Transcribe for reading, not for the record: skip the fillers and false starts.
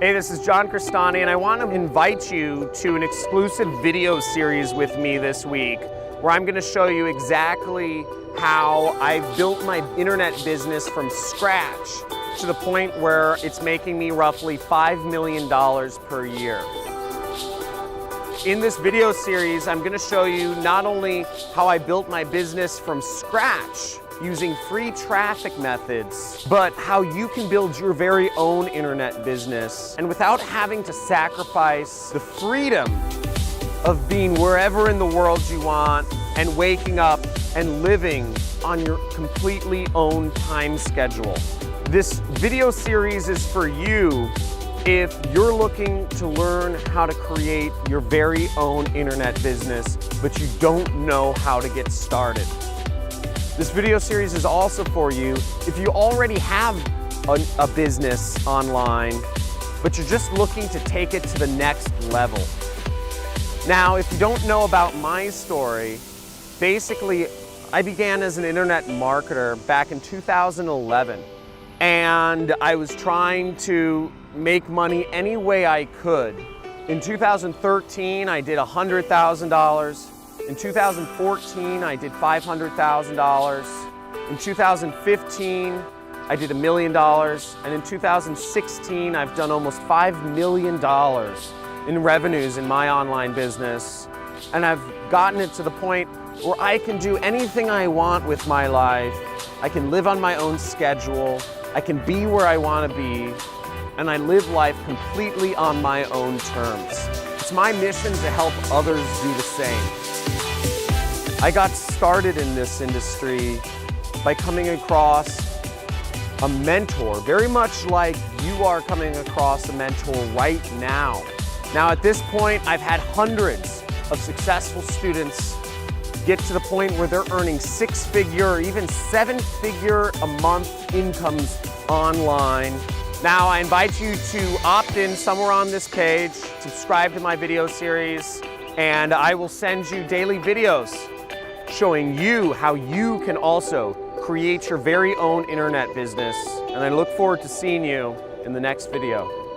Hey, this is John Crestani, and I want to invite you to an exclusive video series with me this week, where I'm going to show you exactly how I've built my internet business from scratch to the point where it's making me roughly $5 million per year. In this video series, I'm going to show you not only how I built my business from scratch using free traffic methods, but how you can build your very own internet business and without having to sacrifice the freedom of being wherever in the world you want and waking up and living on your completely own time schedule. This video series is for you if you're looking to learn how to create your very own internet business, but you don't know how to get started. This video series is also for you if you already have a business online, but you're just looking to take it to the next level. Now, if you don't know about my story, basically, I began as an internet marketer back in 2011, and I was trying to make money any way I could. In 2013, I did $100,000. In 2014, I did $500,000. In 2015, I did $1 million. And in 2016, I've done almost $5 million in revenues in my online business. And I've gotten it to the point where I can do anything I want with my life. I can live on my own schedule. I can be where I want to be. And I live life completely on my own terms. It's my mission to help others do the same. I got started in this industry by coming across a mentor, very much like you are coming across a mentor right now. Now at this point, I've had hundreds of successful students get to the point where they're earning six-figure or even seven-figure a month incomes online. Now I invite you to opt in somewhere on this page, subscribe to my video series, and I will send you daily videos showing you how you can also create your very own internet business. And I look forward to seeing you in the next video.